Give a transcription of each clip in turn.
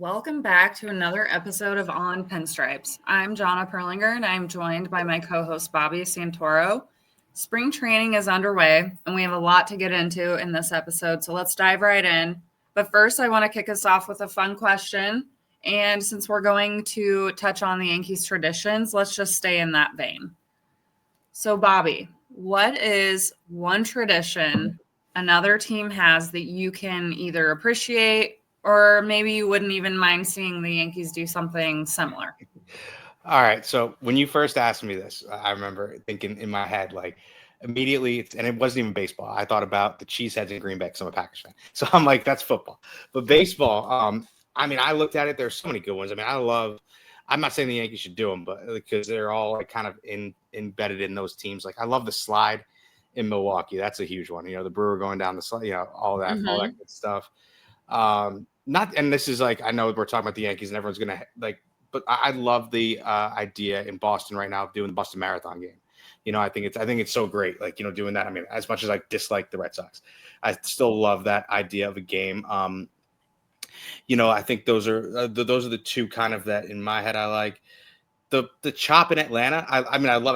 Welcome back to another episode of On Pinstripes. I'm Jonna Perlinger, and I'm joined by my co-host Bobby Santoro. Spring training is underway, and we have a lot to get into in this episode, so let's dive right in. But first, I want to kick us off with a fun question. And since we're going to touch on the Yankees traditions, let's just stay in that vein. So, Bobby, what is one tradition another team has that you can either appreciate or maybe you wouldn't even mind seeing the Yankees do something similar? All right. So when you first asked me this, I remember thinking in my head, like immediately, and it wasn't even baseball. I thought about the Cheeseheads in Green Bay because I'm a Packers fan. So I'm like, that's football. But baseball, I looked at it. There's so many good ones. I'm not saying the Yankees should do them, but because they're all like kind of embedded in those teams. Like I love the slide in Milwaukee. That's a huge one. The Brewer going down the slide, all that good stuff. And this is like, I know we're talking about the Yankees and everyone's going to like, but I love the idea in Boston right now of doing the Boston Marathon game. I think it's so great. Like, doing that. I mean, as much as I dislike the Red Sox, I still love that idea of a game. I think those are the two kind of that in my head I like. The chop in Atlanta, I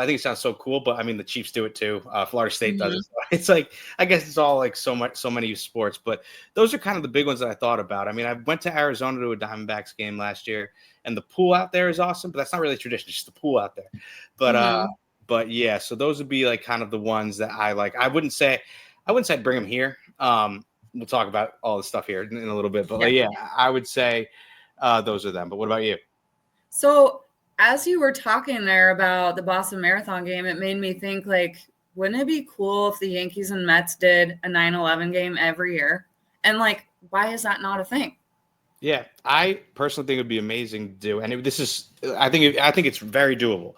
think it sounds so cool, but I mean the Chiefs do it too. Florida State does it. So it's like, I guess it's all like so many sports, but those are kind of the big ones that I thought about. I mean, I went to Arizona to a Diamondbacks game last year, and the pool out there is awesome, but that's not really tradition, it's just the pool out there. But yeah, so those would be like kind of the ones that I like. I wouldn't say I'd bring them here. We'll talk about all the stuff here in a little bit, but I would say those are them. But what about you? So as you were talking there about the Boston Marathon game, it made me think, like, wouldn't it be cool if the Yankees and Mets did a 9/11 game every year? And, like, why is that not a thing? Yeah, I personally think it would be amazing to do. And I think it's very doable.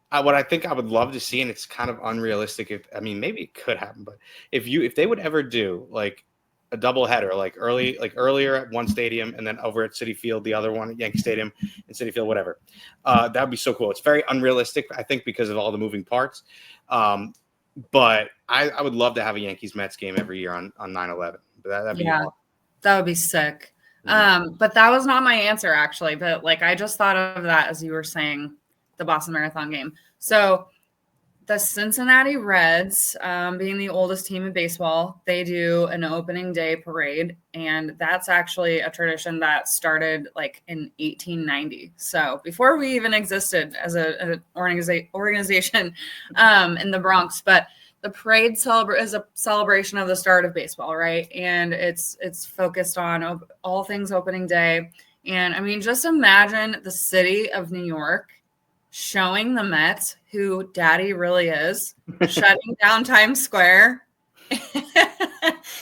What I think I would love to see, and it's kind of unrealistic. Maybe it could happen, but if they would ever do like a double header, like earlier at one stadium and then over at Citi Field, the other one at Yankee Stadium and Citi Field, whatever. That would be so cool. It's very unrealistic, I think, because of all the moving parts. But I would love to have a Yankees Mets game every year on 9/11. That'd be awesome. That would be sick. But that was not my answer, actually. But like, I just thought of that as you were saying the Boston Marathon game. So the Cincinnati Reds, being the oldest team in baseball, they do an opening day parade. And that's actually a tradition that started like in 1890. So before we even existed as an organization in the Bronx. But the parade is a celebration of the start of baseball, right? And it's focused on all things opening day. And I mean, just imagine the city of New York showing the Mets who Daddy really is, shutting down Times Square,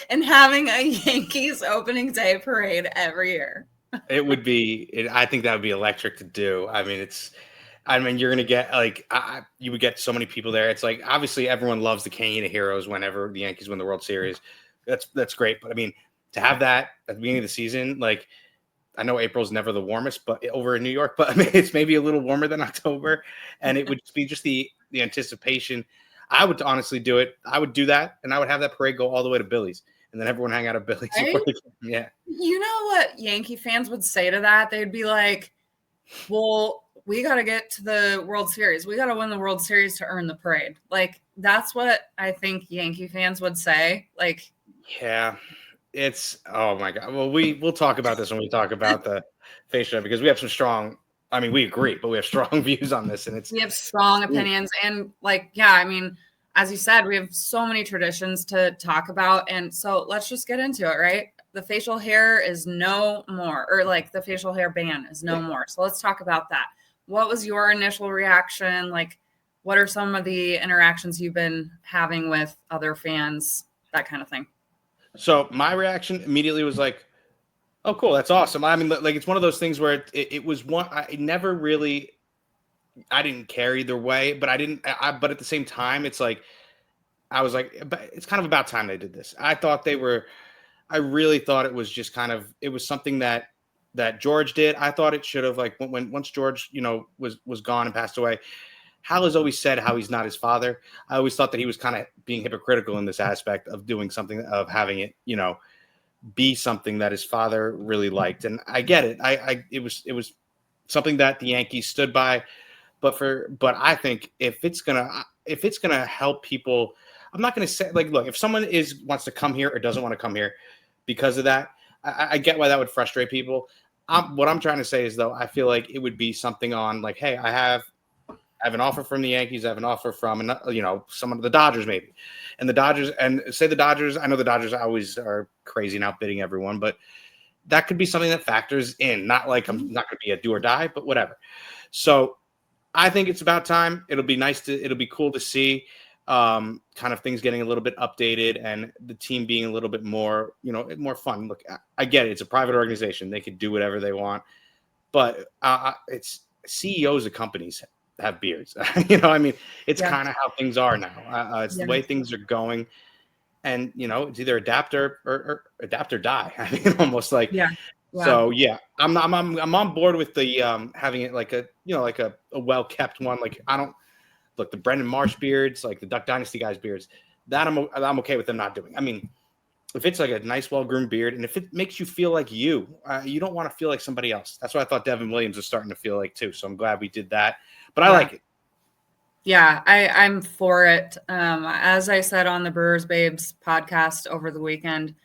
and having a Yankees opening day parade every year. It would be. I think that would be electric to do. I mean, you're going to get you would get so many people there. It's like, obviously everyone loves the Canyon of Heroes whenever the Yankees win the World Series. That's great. But I mean, to have that at the beginning of the season, like, I know April's never the warmest, but over in New York, but I mean, it's maybe a little warmer than October, and it would be just the anticipation. I would honestly do it. I would do that, and I would have that parade go all the way to Billy's, and then everyone hang out at Billy's. Right? Yeah. You know what Yankee fans would say to that? They'd be like, well, we got to get to the World Series. We got to win the World Series to earn the parade. Like, that's what I think Yankee fans would say. Like, yeah. It's, oh my God. Well, we'll talk about this when we talk about the face show, because we have some strong, we agree, but we have strong views on this, and we have strong opinions. And like, yeah, I mean, as you said, we have so many traditions to talk about. And so let's just get into it, right? The facial hair is no more, or like the facial hair ban is no more. So let's talk about that. What was your initial reaction? Like, what are some of the interactions you've been having with other fans, that kind of thing? So my reaction immediately was like, oh, cool. That's awesome. I mean, like, it's one of those things where it was one, I didn't care either way, but but at the same time, it's like, I was like, it's kind of about time they did this. I really thought it was just it was something that George did. I thought it should have, like, once George, was gone and passed away, Hal has always said how he's not his father. I always thought that he was kind of being hypocritical in this aspect of doing something, of having it, be something that his father really liked. And I get it. It was something that the Yankees stood by. But I think if it's gonna help people, I'm not gonna say like, look, if someone wants to come here or doesn't want to come here because of that, I get why that would frustrate people. What I'm trying to say is, though, I feel like it would be something on like, hey, I have an offer from the Yankees. I have an offer from, some of the Dodgers maybe. And the Dodgers, I know the Dodgers always are crazy and outbidding everyone, but that could be something that factors in. Not like I'm not going to be a do or die, but whatever. So I think it's about time. It'll be cool to see kind of things getting a little bit updated and the team being a little bit more, more fun. Look, I get it. It's a private organization. They could do whatever they want, but it's CEOs of companies have beards. It's kind of how things are now. It's the way things are going. And, it's either adapt or adapt or die. I mean, almost like, So I'm on board with the having it like a well kept one. Like the Brendan Marsh beards, like the Duck Dynasty guys beards, that I'm okay with them not doing. I mean, if it's like a nice, well groomed beard, and if it makes you feel like you don't want to feel like somebody else. That's what I thought Devin Williams was starting to feel like too. So I'm glad we did that. But I like it. Yeah, I'm for it. As I said on the Brewers Babes podcast over the weekend,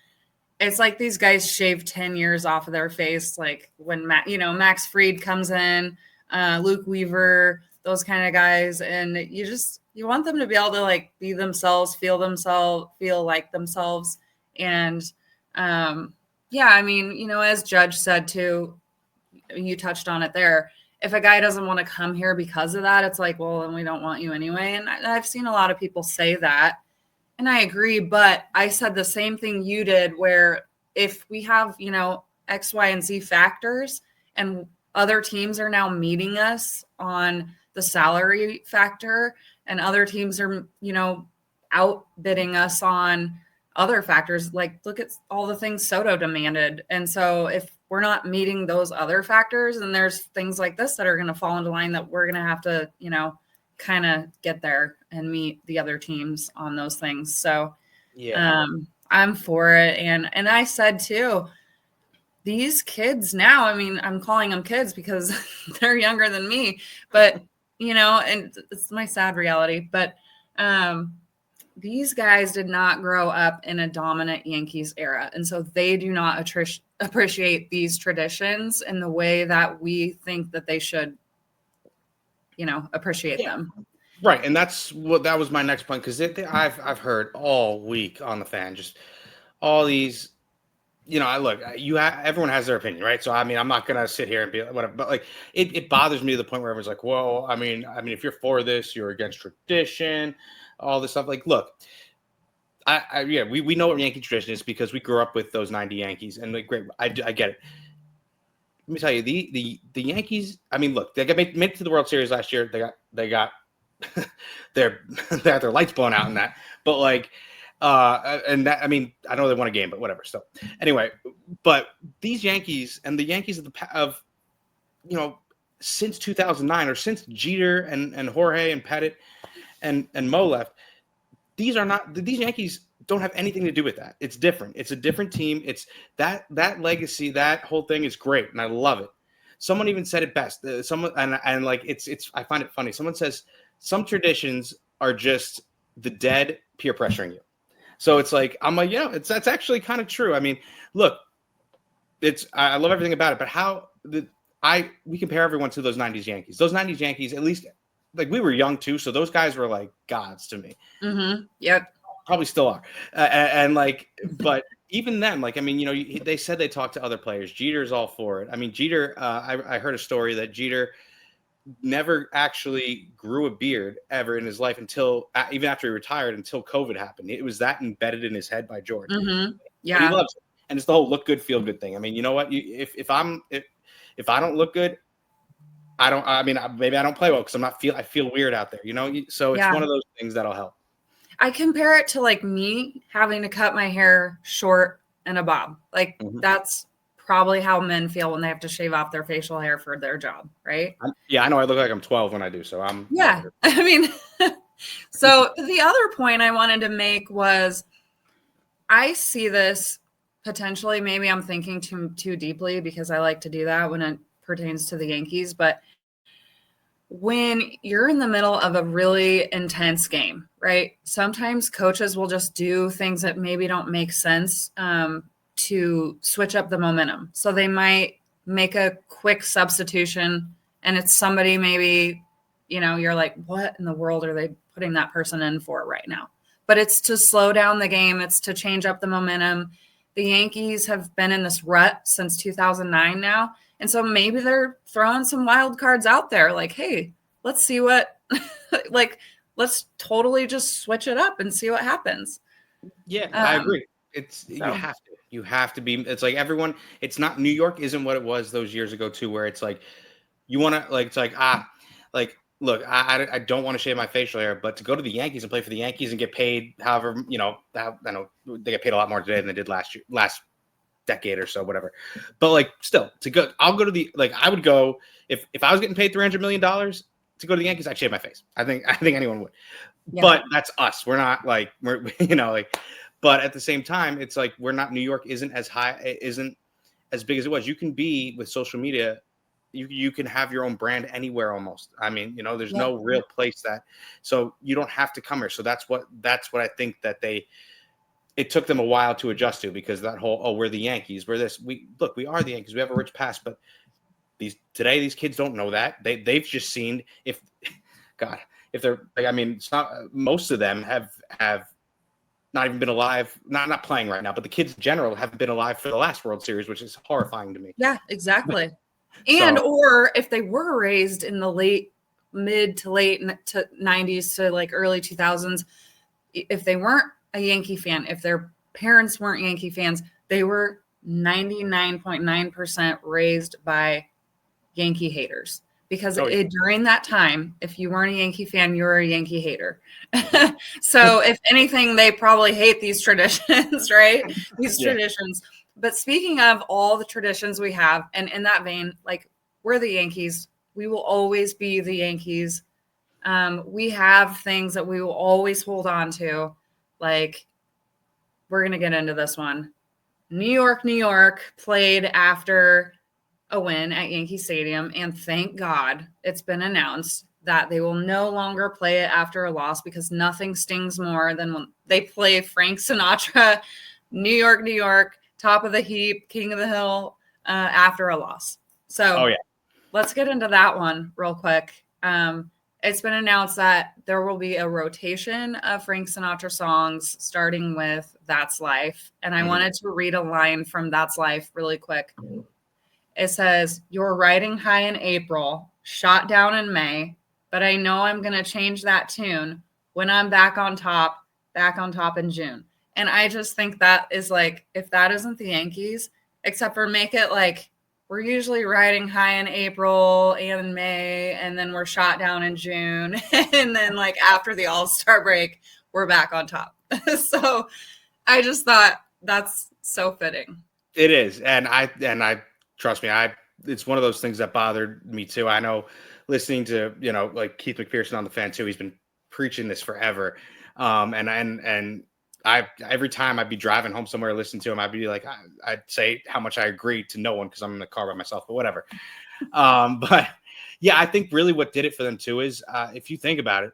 it's like these guys shave 10 years off of their face. Like when Max Fried comes in, Luke Weaver, those kind of guys. And you want them to be able to like be themselves, feel like themselves. And as Judge said too, you touched on it there. If a guy doesn't want to come here because of that, it's like, well, then we don't want you anyway. And I've seen a lot of people say that. And I agree, but I said the same thing you did, where if we have, X, Y, and Z factors and other teams are now meeting us on the salary factor and other teams are, outbidding us on other factors, like look at all the things Soto demanded. And so if we're not meeting those other factors, and there's things like this that are going to fall into line that we're going to have to, kind of get there and meet the other teams on those things. So I'm for it. And I said too, these kids now, I mean, I'm calling them kids because they're younger than me, but and it's my sad reality, but these guys did not grow up in a dominant Yankees era. And so they do not appreciate these traditions in the way that we think that they should, appreciate them. Right. And that was my next point. Cause I've heard all week on the fan, just all these, everyone has their opinion, right? So, I mean, I'm not going to sit here and be whatever, but like, it bothers me to the point where everyone's like, well, I mean, if you're for this, you're against tradition, all this stuff. Like, look, we know what Yankee tradition is because we grew up with those 90 Yankees, and like, great, I get it. Let me tell you, the Yankees. I mean, look, they made it to the World Series last year. They got they had their lights blown out in that, but like, and that, I mean, I know they won a game, but whatever. So anyway, but these Yankees and the Yankees of since 2009 or since Jeter and Jorge and Pettit and Mo left, these Yankees don't have anything to do with that. It's different. It's a different team. It's that legacy, that whole thing is great, and I love it. Someone even said it best. Someone and like it's. I find it funny. Someone says some traditions are just the dead peer pressuring you. So it's like I'm like, that's actually kind of true. I mean, look, I love everything about it, but we compare everyone to those 90s Yankees. Those 90s Yankees, at least, like we were young too, so those guys were like gods to me. Mm-hmm. Yep. Probably still are. And like, but even then, like, I mean, they said they talked to other players. Jeter's all for it. I mean, Jeter, I heard a story that Jeter never actually grew a beard ever in his life until even after he retired, until COVID happened. It was that embedded in his head by George. Mm-hmm. Yeah. And he loves it. And it's the whole look good, feel good thing. I mean, you know what? If I don't look good, maybe I don't play well because I feel weird out there, So it's one of those things that'll help. I compare it to like me having to cut my hair short in a bob. Like that's probably how men feel when they have to shave off their facial hair for their job, right? I know I look like I'm 12 when I do, so I'm. Yeah, I mean, so the other point I wanted to make was I see this potentially maybe I'm thinking too deeply because I like to do that when it pertains to the Yankees, but when you're in the middle of a really intense game, right? Sometimes coaches will just do things that maybe don't make sense to switch up the momentum. So they might make a quick substitution and it's somebody maybe, you're like, what in the world are they putting that person in for right now? But it's to slow down the game. It's to change up the momentum. The Yankees have been in this rut since 2009 now. And so maybe they're throwing some wild cards out there like, hey, let's see what, let's totally just switch it up and see what happens. Yeah, I agree. You have to be, it's like everyone, it's not, New York isn't what it was those years ago too, where it's like, you want to it's like, look, I don't want to shave my facial hair, but to go to the Yankees and play for the Yankees and get paid, however, I know they get paid a lot more today than they did last decade or so, whatever. But still, I'll go to I would go if I was getting paid $300 million to go to the Yankees, I'd shave my face. I think anyone would. Yeah. But that's us. We're not but at the same time, it's like we're not, New York isn't as big as it was. You can be with social media. You can have your own brand anywhere almost. I mean, there's no real place so you don't have to come here. So that's what I think that it took them a while to adjust to, because that whole, we're the Yankees, we're this, we are the Yankees, we have a rich past, but these kids don't know that. They've just seen if they're it's not, most of them have not even been alive, not playing right now, but the kids in general haven't been alive for the last World Series, which is horrifying to me. Yeah, exactly. Or if they were raised in the mid to late 90s to early 2000s, if they weren't a Yankee fan, if their parents weren't Yankee fans, they were 99.9% raised by Yankee haters. Because during that time, if you weren't a Yankee fan, you were a Yankee hater. So if anything, they probably hate these traditions, right? These traditions. But speaking of all the traditions we have, and in that vein, we're the Yankees. We will always be the Yankees. We have things that we will always hold on to. We're going to get into this one. New York played after a win at Yankee Stadium, and thank God it's been announced that they will no longer play it after a loss, because nothing stings more than when they play Frank Sinatra, New York, top of the heap, king of the hill, after a loss. So let's get into that one real quick. It's been announced that there will be a rotation of Frank Sinatra songs, starting with That's Life. And I wanted to read a line from That's Life really quick. It says, "You're riding high in April, shot down in May, but I know I'm going to change that tune when I'm back on top in June." And I just think that is if that isn't the Yankees, except for make it we're usually riding high in April and in May, and then we're shot down in June. And then after the All-Star break, we're back on top. So I just thought that's so fitting. It is. And I trust me, it's one of those things that bothered me too. I know, listening to, Keith McPherson on The Fan too, he's been preaching this forever. And I every time I'd be driving home somewhere, listening to him, I'd be I'd say how much I agree to no one, because I'm in the car by myself, but whatever. But yeah, I think really what did it for them too is, if you think about it,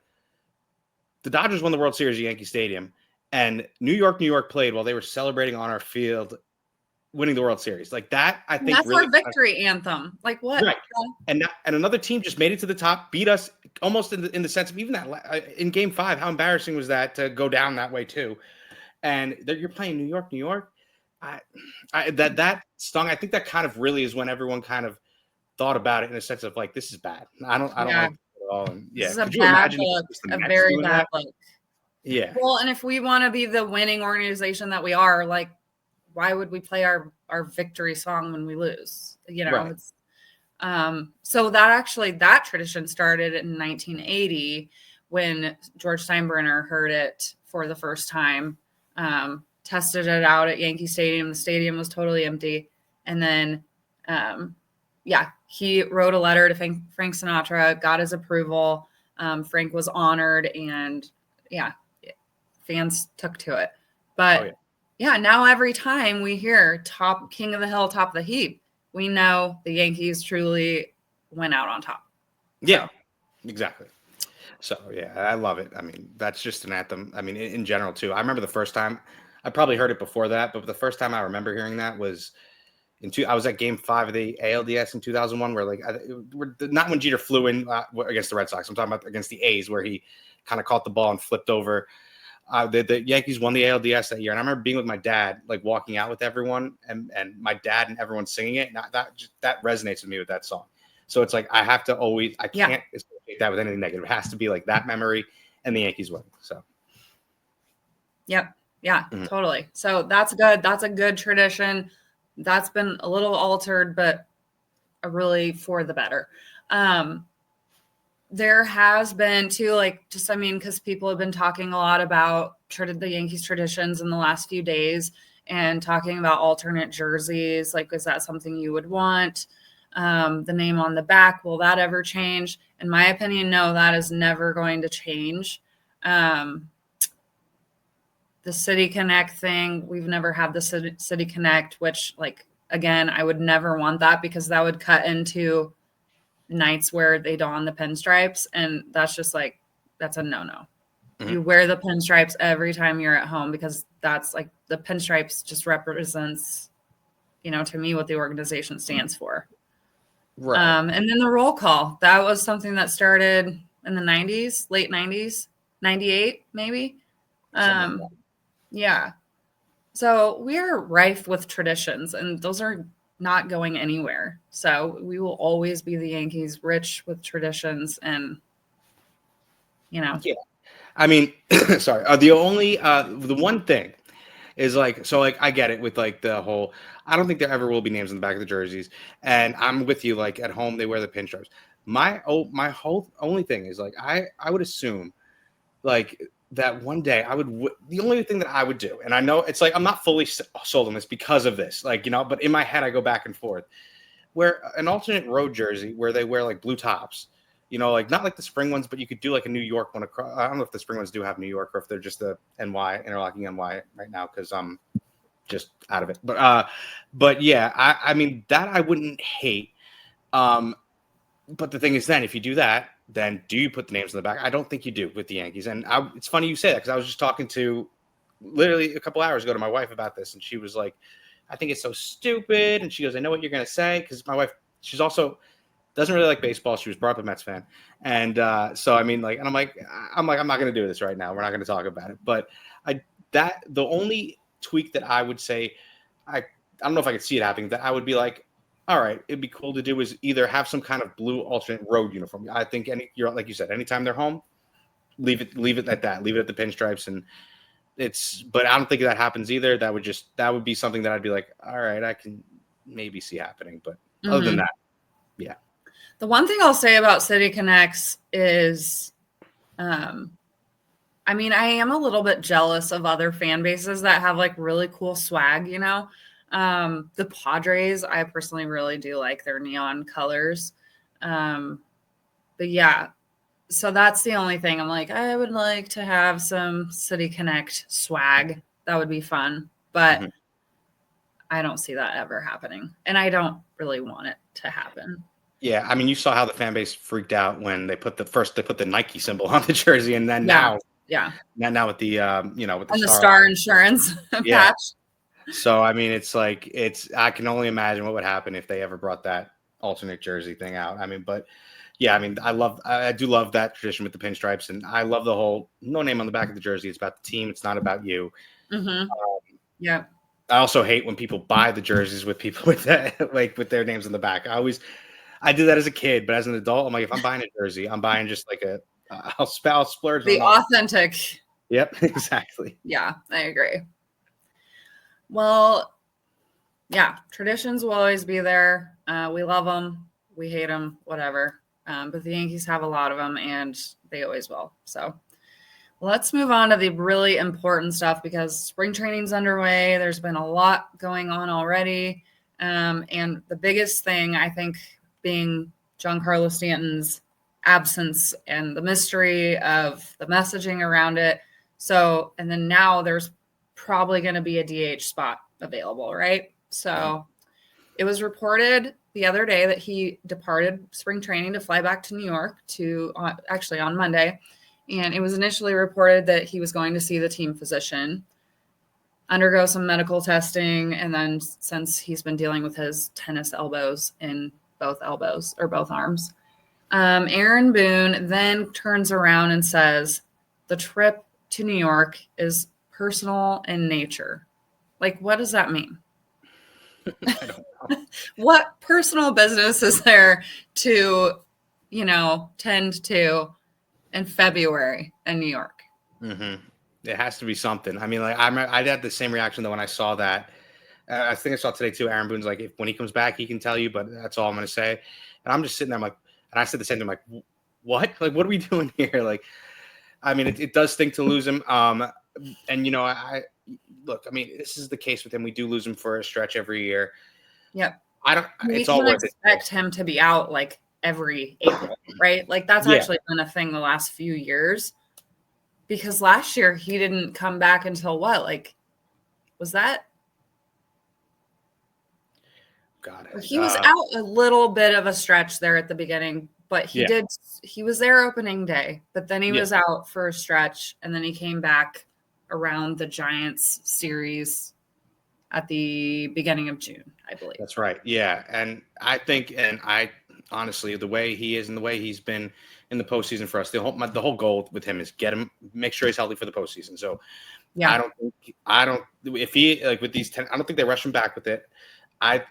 the Dodgers won the World Series at Yankee Stadium, and New York played while they were celebrating on our field, winning the World Series. That, I think, that's really our victory anthem. What? Right. And another team just made it to the top, beat us almost in the sense of even that in Game 5. How embarrassing was that to go down that way too? And you're playing New York. That stung. I think that kind of really is when everyone kind of thought about it in a sense of this is bad. I don't like it at all. And, this is a bad look, a very bad look. Yeah. Well, and if we want to be the winning organization that we are, why would we play our victory song when we lose? Right. It's, so that tradition started in 1980 when George Steinbrenner heard it for the first time, tested it out at Yankee Stadium. The stadium was totally empty. And then, he wrote a letter to Frank Sinatra, got his approval. Frank was honored, and fans took to it. But yeah, now every time we hear top king of the hill, top of the heap, we know the Yankees truly went out on top. Yeah, exactly. So yeah, I love it. I mean, that's just an anthem. I mean, in general too. I remember the first time. I probably heard it before that, but the first time I remember hearing that was I was at Game 5 of the ALDS in 2001, where like not when Jeter flew in against the Red Sox. I'm talking about against the A's, where he kind of caught the ball and flipped over. The Yankees won the ALDS that year, and I remember being with my dad, like walking out with everyone, and my dad and everyone singing it. And that resonates with me with that song. So it's like I have to always, I can't associate that with anything negative. It has to be like that memory and the Yankees winning. So, yep, yeah, totally. So that's good. That's a good tradition. That's been a little altered, but really for the better. There has been too, like, just, I mean, because people have been talking a lot about the Yankees traditions in the last few days and talking about alternate jerseys. Like, is that something you would want? The name on the back, will that ever change? In my opinion, no, that is never going to change. The City Connect thing, we've never had the City Connect, which, like, again, I would never want that because that would cut into nights where they don the pinstripes, and that's just like, that's a no-no. You wear the pinstripes every time you're at home because that's like the pinstripes just represents, to me, what the organization stands for. right. And then the roll call, that was something that started in the 90s, late 90s, 98 maybe. Yeah. So we're rife with traditions, and those are not going anywhere. So we will always be the Yankees, rich with traditions, and Yeah. I mean, sorry. The one thing is like, so like I get it with like the whole. I don't think there ever will be names on the back of the jerseys, and I'm with you. Like at home, they wear the pinstripes. My whole only thing is like I would assume like that one day the only thing that I would do, and I know it's like I'm not fully sold on this because of this, like, but in my head I go back and forth, where an alternate road jersey where they wear like blue tops, like not like the spring ones, but you could do like a New York one across. I don't know if the spring ones do have New York or if they're just the NY interlocking NY right now because I'm just out of it. But yeah, I mean that I wouldn't hate. But the thing is, then if you do that, then do you put the names in the back? I don't think you do with the Yankees. And it's funny you say that because I was just talking to literally a couple hours ago to my wife about this, and she was like, "I think it's so stupid." And she goes, "I know what you're going to say," because my wife, she's also doesn't really like baseball. She was brought up a Mets fan, and so I mean, like, and I'm like, I'm not going to do this right now. We're not going to talk about it. But the only tweak that I would say, I don't know if I could see it happening. That I would be like, all right, it'd be cool to do is either have some kind of blue alternate road uniform. I think you're like you said, anytime they're home, leave it at that. Leave it at the pinstripes, and but I don't think that happens either. That would be something that I'd be like, all right, I can maybe see happening. But other than that, yeah. The one thing I'll say about City Connects is, I mean, I am a little bit jealous of other fan bases that have like really cool swag, The Padres, I personally really do like their neon colors. But yeah, so that's the only thing. I'm like, I would like to have some City Connect swag. That would be fun. But I don't see that ever happening. And I don't really want it to happen. Yeah, I mean, you saw how the fan base freaked out when they put the Nike symbol on the jersey, and then now with the with the star insurance patch. So I mean, it's like I can only imagine what would happen if they ever brought that alternate jersey thing out. I mean, but yeah, I mean, I do love that tradition with the pinstripes, and I love the whole no name on the back of the jersey. It's about the team. It's not about you. Yeah. I also hate when people buy the jerseys with people with that, like with their names on the back. I did that as a kid, but as an adult, I'm like, if I'm buying a jersey, I'm buying just like I'll splurge. The authentic. Yep, exactly. Yeah, I agree. Well, yeah, traditions will always be there. We love them. We hate them, whatever. But the Yankees have a lot of them, and they always will. So let's move on to the really important stuff because spring training's underway. There's been a lot going on already. And the biggest thing, I think, being Giancarlo Stanton's absence and the mystery of the messaging around it. So, and then now there's probably going to be a DH spot available, right? So it was reported the other day that he departed spring training to fly back to New York actually on Monday. And it was initially reported that he was going to see the team physician, undergo some medical testing, and then since he's been dealing with his tennis elbows in both elbows or both arms, Aaron Boone then turns around and says the trip to New York is personal in nature. Like, what does that mean? I don't know. What personal business is there to, tend to in February in New York? Mm-hmm. It has to be something. I mean, like I had the same reaction though when I saw that. I think I saw today too. Aaron Boone's like, if when he comes back, he can tell you, but that's all I'm going to say. And I'm just sitting there, I'm like, and I said the same thing, like, what? Like, what are we doing here? Like, I mean, it does stink to lose him. And I look. I mean, this is the case with him. We do lose him for a stretch every year. Yep. It's all worth it. Expect him to be out like every April, right? Like that's actually been a thing the last few years. Because last year he didn't come back until what? Like, was that? God, he was out a little bit of a stretch there at the beginning, but he was there opening day, but then he was out for a stretch, and then he came back around the Giants series at the beginning of June, I believe. That's right. Yeah. And I think, honestly, the way he is and the way he's been in the postseason for us, the whole goal with him is make sure he's healthy for the postseason. So I don't, if he, like with these 10, I don't think they rush him back with it. I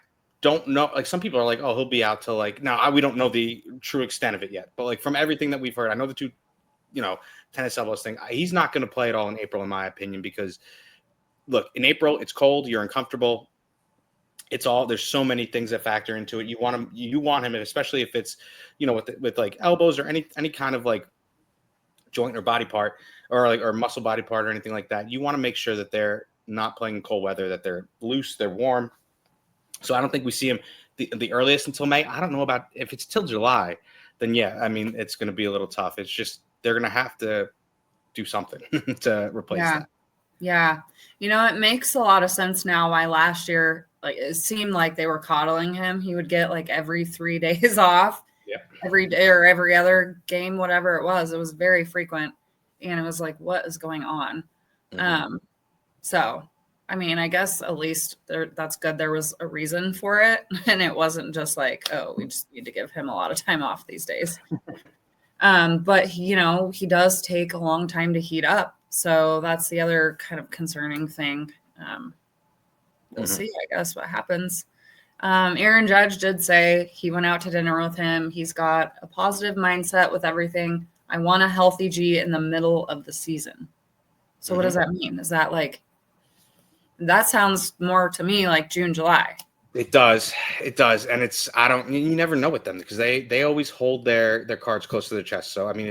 don't know. Like some people are like, oh, he'll be out till like, now we don't know the true extent of it yet, but like from everything that we've heard, I know the two, tennis elbows thing, he's not going to play at all in April, in my opinion, because look, in April, it's cold, you're uncomfortable. There's so many things that factor into it. You want him, especially if it's, with like elbows or any kind of like joint or body part or muscle body part or anything like that. You want to make sure that they're not playing in cold weather, that they're loose, they're warm. So I don't think we see him the earliest until May. I don't know about if it's till July, then I mean, it's going to be a little tough. It's just, they're going to have to do something to replace that. Yeah. It makes a lot of sense now why last year, like it seemed like they were coddling him. He would get like every 3 days off, every day or every other game, whatever it was. It was very frequent. And it was like, what is going on? Mm-hmm. So, I mean, I guess at least that's good. There was a reason for it. And it wasn't just like, oh, we just need to give him a lot of time off these days. But, he does take a long time to heat up. So that's the other kind of concerning thing. We'll see, I guess, what happens. Aaron Judge did say he went out to dinner with him. He's got a positive mindset with everything. I want a healthy G in the middle of the season. So what does that mean? Is that like, that sounds more to me like June, July. It does. And you never know with them because they always hold their cards close to their chest. So, I mean,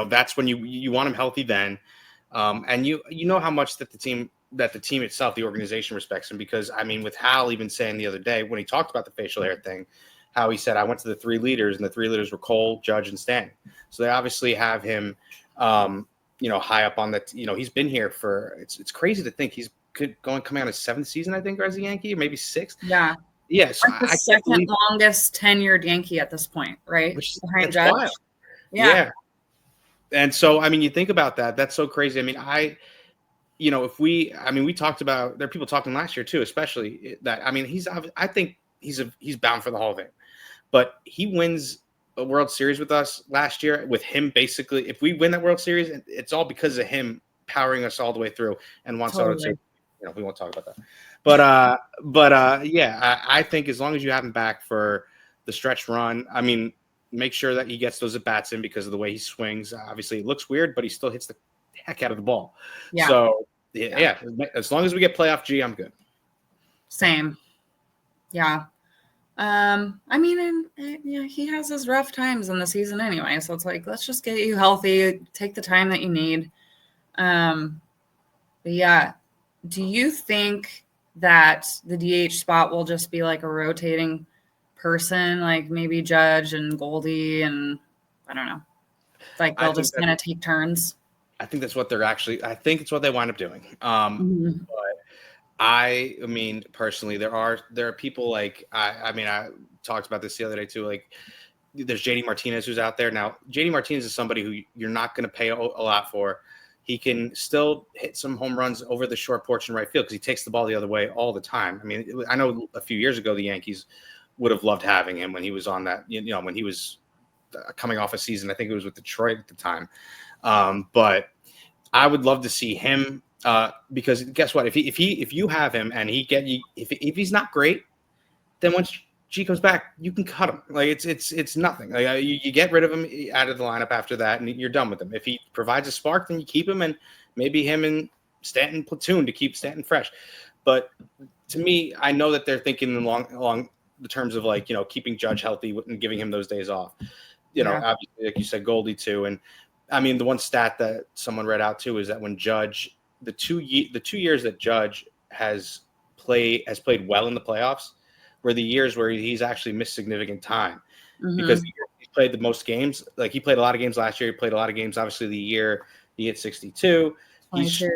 that's when you want him healthy then. And you know how much that the team itself, the organization respects him because, I mean, with Hal even saying the other day when he talked about the facial hair thing, how he said, I went to the 3 leaders and the 3 leaders were Cole, Judge, and Stanton. So they obviously have him, high up on that. He's been here for, it's crazy to think he's coming on his 7th season, I think, as a Yankee, or maybe 6th. Yeah. Yes. Like the second longest tenured Yankee at this point, right? Behind Judge. Wild. Yeah. And so, I mean, you think about that. That's so crazy. I mean, we talked about, there are people talking last year too, especially that, I mean, I think he's bound for the Hall of Fame, but he wins a World Series with us last year with him. Basically, if we win that World Series, it's all because of him powering us all the way through and Juan Soto too. We won't talk about that, but I think as long as you have him back for the stretch run, I mean, make sure that he gets those at bats in because of the way he swings. Obviously, it looks weird, but he still hits the heck out of the ball. Yeah. So as long as we get playoff G, I'm good. Same. Yeah. I mean, he has his rough times in the season anyway. So it's like, let's just get you healthy, take the time that you need. But yeah. Do you think that the DH spot will just be like a rotating person, like maybe Judge and Goldie, and I don't know, like they'll just kind of take turns? I think that's what they're actually. I think it's what they wind up doing. Mhm. But I mean, personally, there are people like I mean, I talked about this the other day too. Like, there's JD Martinez who's out there now. JD Martinez is somebody who you're not going to pay a lot for. He can still hit some home runs over the short porch in right field because he takes the ball the other way all the time. I mean, I know a few years ago the Yankees would have loved having him when he was on that. When he was coming off a season. I think it was with Detroit at the time. But I would love to see him because guess what? If you have him and if he's not great, then once G comes back, you can cut him. Like it's nothing. Like you get rid of him out of the lineup after that, and you're done with him. If he provides a spark, then you keep him, and maybe him and Stanton platoon to keep Stanton fresh. But to me, I know that they're thinking along the terms of like keeping Judge healthy and giving him those days off. Obviously, like you said, Goldie too, and I mean the one stat that someone read out too is that when Judge the 2 years that Judge has played well in the playoffs were the years where he's actually missed significant time because he played the most games. Like he played a lot of games last year. He played a lot of games. Obviously, the year he hit 62. 22,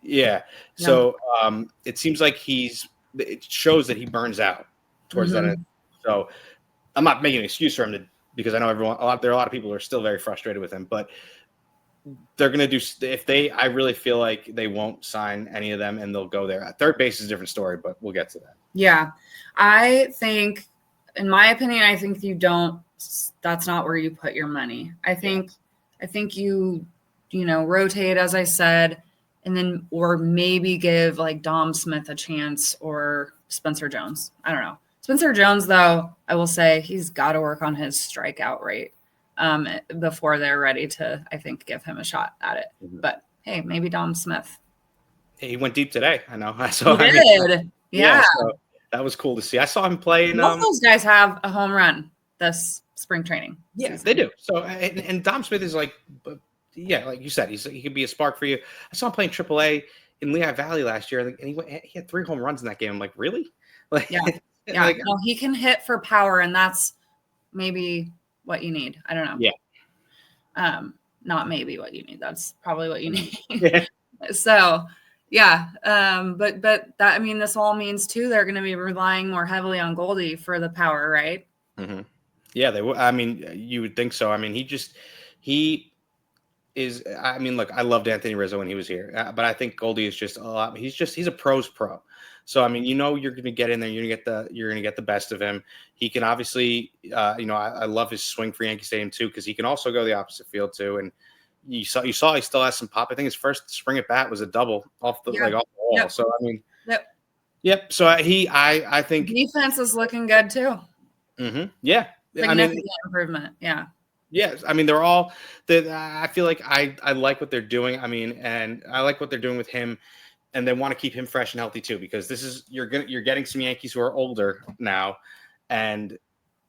yeah. So it seems like it shows that he burns out towards that end. So I'm not making an excuse for him because I know there are a lot of people who are still very frustrated with him, but they're going to do I really feel like they won't sign any of them and they'll go there. Third base is a different story, but we'll get to that. Yeah. I think, in my opinion, that's not where you put your money. I think you rotate, as I said, and then, or maybe give like Dom Smith a chance or Spencer Jones. I don't know. Spencer Jones, though, I will say he's got to work on his strikeout rate before they're ready to, I think, give him a shot at it. But hey, maybe Dom Smith. He went deep today. I know. He did. Yeah. So that was cool to see. I saw him play. Both those guys have a home run this spring training. Yeah, they do. So, and Dom Smith is like, like you said, he could be a spark for you. I saw him playing AAA in Lehigh Valley last year, and he had 3 home runs in that game. I'm like, really? Like, yeah. No, he can hit for power, and that's maybe what you need. I don't know. Yeah. Not maybe what you need. That's probably what you need. Yeah. So, yeah. But that, I mean, this all means too, they're going to be relying more heavily on Goldie for the power, right? Mm-hmm. Yeah, they will. I mean, you would think so. I mean, he is. I mean, look, I loved Anthony Rizzo when he was here, but I think Goldie is just a lot. He's a pro's pro. So I mean, you're going to get in there. You're going to get the best of him. He can obviously, I love his swing for Yankee Stadium too because he can also go the opposite field too. And you saw he still has some pop. I think his first spring at bat was a double off the wall. Yep. So I mean, yep. So I think defense is looking good too. Mm-hmm. Yeah. Significant improvement. Yeah. Yes. I mean, they're all I feel like I like what they're doing. I mean, and I like what they're doing with him, and they want to keep him fresh and healthy too, because this is you're getting some Yankees who are older now, and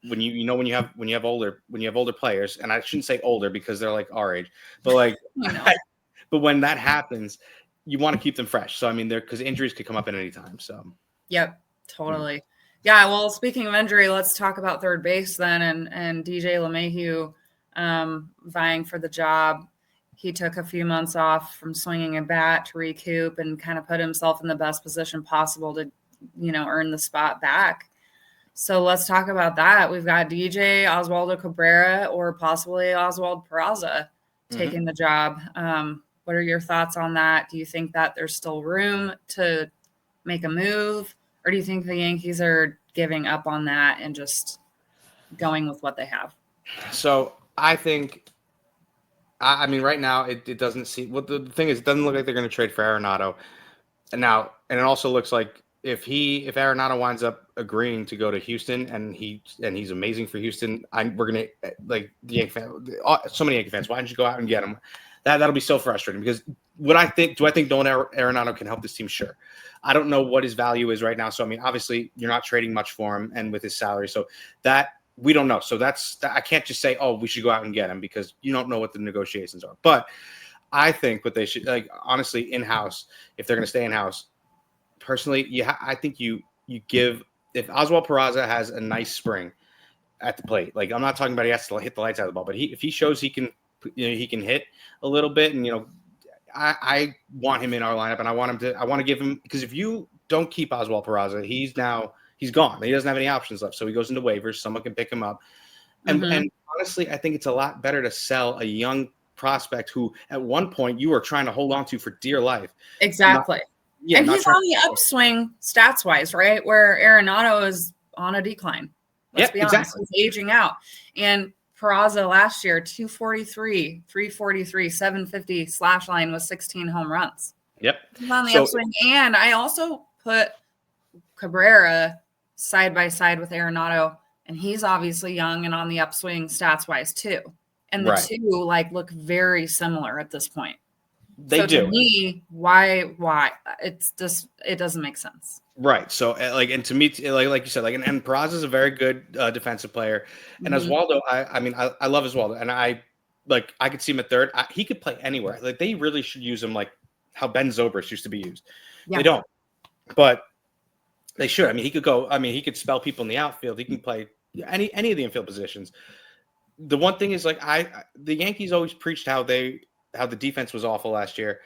when you have older players, and I shouldn't say older because they're like our age, but like, but when that happens, you want to keep them fresh. So I mean, because injuries could come up at any time. So. Yep. Totally. Mm-hmm. Yeah, well, speaking of injury, let's talk about third base then, and DJ LeMahieu vying for the job. He took a few months off from swinging a bat to recoup and kind of put himself in the best position possible to, earn the spot back. So let's talk about that. We've got DJ Oswaldo Cabrera or possibly Oswald Peraza taking the job. What are your thoughts on that? Do you think that there's still room to make a move? Or do you think the Yankees are giving up on that and just going with what they have? So I think, I mean, right now it doesn't seem. Well, the thing is, it doesn't look like they're going to trade for Arenado. And it also looks like if Arenado winds up agreeing to go to Houston and he's amazing for Houston, we're going to like the Yankee fan, so many Yankee fans. Why didn't you go out and get him? That'll be so frustrating because do I think Nolan Arenado can help this team? Sure. I don't know what his value is right now. So, I mean, obviously you're not trading much for him and with his salary. So that we don't know. So I can't just say, oh, we should go out and get him because you don't know what the negotiations are. But I think what they should, like, honestly, in-house, if they're going to stay in-house, personally, I think you give, if Oswald Peraza has a nice spring at the plate, like I'm not talking about he has to hit the lights out of the ball, but if he shows he can he can hit a little bit, and I want him in our lineup, and I want to give him, because if you don't keep Oswald Peraza, he's gone. He doesn't have any options left, so he goes into waivers. Someone can pick him up, and honestly, I think it's a lot better to sell a young prospect who at one point you were trying to hold on to for dear life. Exactly. And he's on the upswing stats wise, right? Where Arenado is on a decline. Let's be honest. Exactly. He's aging out. And Peraza last year, 243, 343, 750 slash line with 16 home runs. Yep. He's on the upswing. And I also put Cabrera side by side with Arenado, and he's obviously young and on the upswing stats wise too. And the two look very similar at this point. They do. To me, why? It's just, it doesn't make sense. Right. So and to me, like you said, and Peraza is a very good defensive player. And Oswaldo, I love Oswaldo, and I could see him at third. He could play anywhere. Like, they really should use him like how Ben Zobrist used to be used. Yeah. They don't, but they should. I mean, he could go. I mean, he could spell people in the outfield. He can play any of the infield positions. The one thing is, the Yankees always preached how the defense was awful last year.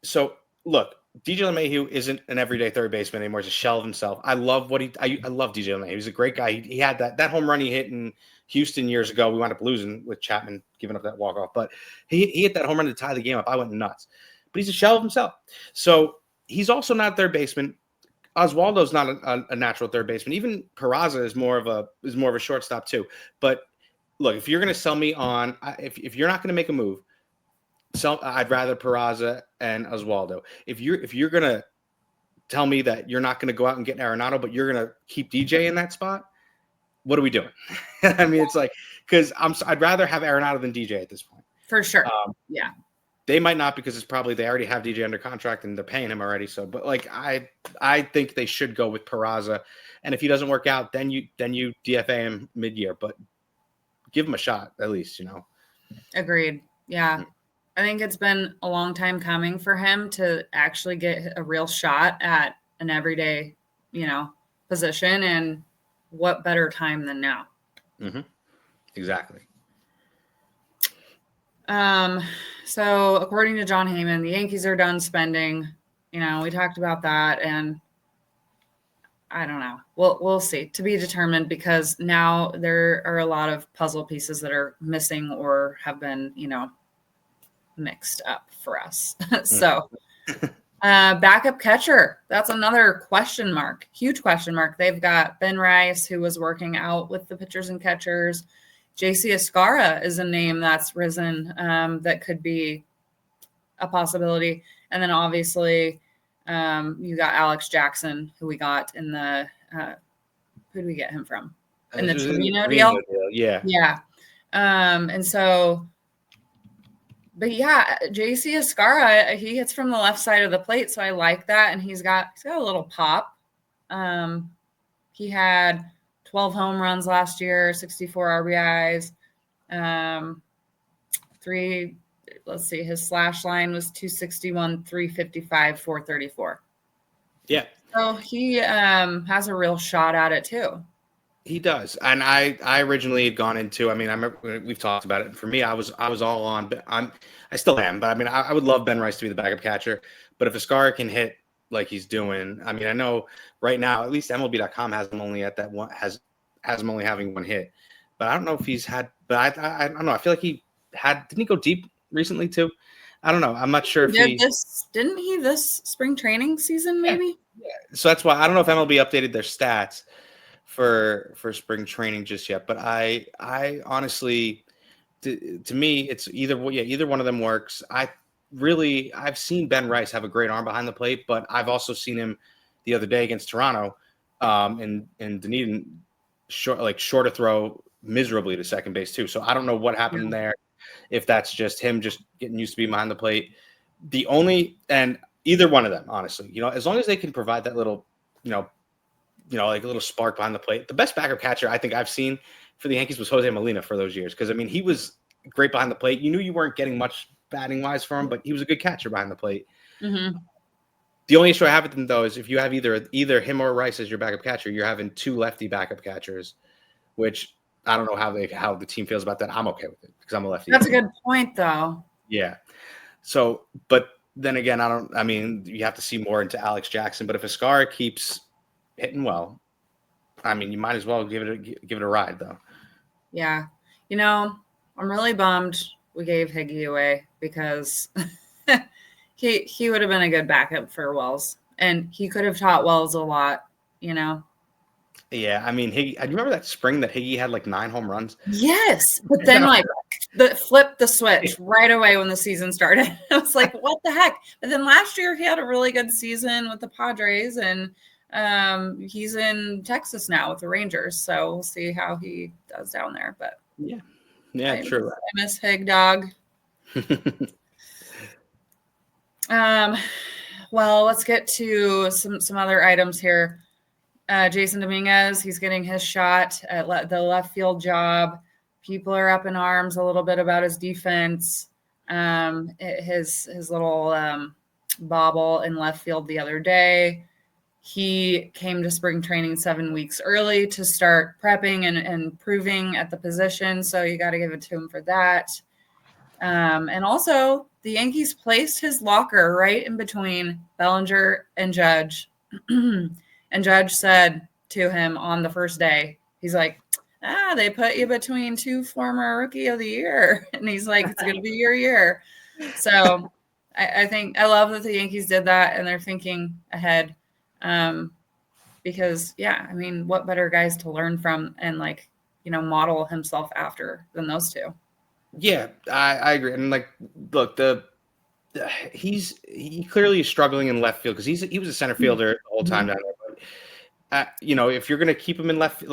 So look, DJ LeMahieu isn't an everyday third baseman anymore. He's a shell of himself. I love I love DJ LeMahieu. He's a great guy. He had that home run he hit in Houston years ago. We wound up losing with Chapman giving up that walk-off. But he hit that home run to tie the game up. I went nuts. But he's a shell of himself. So he's also not a third baseman. Oswaldo's not a natural third baseman. Even Peraza is more of a shortstop too. But look, if you're going to sell me on, if you're not going to make a move, I'd rather Peraza and Oswaldo. If you're going to tell me that you're not going to go out and get Arenado, but you're going to keep DJ in that spot, what are we doing? I mean, it's because I'd rather have Arenado than DJ at this point. For sure. Yeah. They might not, because it's probably they already have DJ under contract and they're paying him already. So, but I think they should go with Peraza, and if he doesn't work out, then you DFA him mid-year, but give him a shot at least, Agreed. Yeah. I think it's been a long time coming for him to actually get a real shot at an everyday, position, and what better time than now? Mm-hmm. Exactly. So according to John Heyman, the Yankees are done spending. We talked about that, and I don't know. We'll see. To be determined, because now there are a lot of puzzle pieces that are missing or have been, mixed up for us. So backup catcher, that's another question mark, huge question mark. They've got Ben Rice, who was working out with the pitchers and catchers. JC Escarra is a name that's risen that could be a possibility. And then obviously you got Alex Jackson, who we got in the who did we get him from? In the Trevino deal? Yeah. Yeah. And so, but yeah, JC Escarra, he hits from the left side of the plate, so I like that, and he's got a little pop. He had 12 home runs last year, 64 RBIs. His slash line was 261, 355, 434. Yeah. So he has a real shot at it too. He does. And I originally had gone into, I remember we've talked about it. For me, I was all on, but I still am, but I would love Ben Rice to be the backup catcher. But if Escarra can hit like he's doing, I know right now, at least MLB.com has him only at that one, has him only having one hit. But I don't know if he's had, but I don't know. I feel like didn't he go deep recently too? I don't know. I'm not sure if didn't he this spring training season, maybe? Yeah. So that's why I don't know if MLB updated their stats for spring training just yet. But I honestly, to me, it's either one of them works. I've seen Ben Rice have a great arm behind the plate, but I've also seen him the other day against Toronto, and Dunedin short to throw miserably to second base too. So I don't know what happened there. If that's just him just getting used to being behind the plate. And either one of them, honestly, as long as they can provide that little, like a little spark behind the plate. The best backup catcher I think I've seen for the Yankees was Jose Molina for those years. Because, he was great behind the plate. You knew you weren't getting much batting wise from him, but he was a good catcher behind the plate. Mm-hmm. The only issue I have with him, though, is if you have either him or Rice as your backup catcher, you're having two lefty backup catchers, which I don't know how the team feels about that. I'm okay with it because I'm a lefty. That's a good point, though. Yeah. So, but then again, I mean, you have to see more into Alex Jackson. But if Ascara keeps hitting well, I mean, you might as well give it a ride, though. Yeah. I'm really bummed we gave Higgy away because he would have been a good backup for Wells, and he could have taught Wells a lot. Yeah, I mean, Higgy. Do you remember that spring that Higgy had like 9 home runs? Yes, but then flipped the switch right away when the season started. I was like, what the heck? But then last year he had a really good season with the Padres, and he's in Texas now with the Rangers. So we'll see how he does down there. But yeah, true. I miss Hig Dog. Well, let's get to some other items here. Jason Dominguez, he's getting his shot at the left field job. People are up in arms a little bit about his defense. His little bobble in left field the other day. He came to spring training 7 weeks early to start prepping and proving at the position. So you got to give it to him for that. And also, the Yankees placed his locker right in between Perlinger and Judge. And Judge said to him on the first day, he's like, they put you between 2 former Rookie of the Year. And he's like, it's going to be your year. So I think I love that the Yankees did that, and they're thinking ahead. Because, I mean, what better guys to learn from and, model himself after than those two? Yeah, I agree. And, look, he clearly is struggling in left field because he was a center fielder the whole time down there. But, if you're going to keep him in left,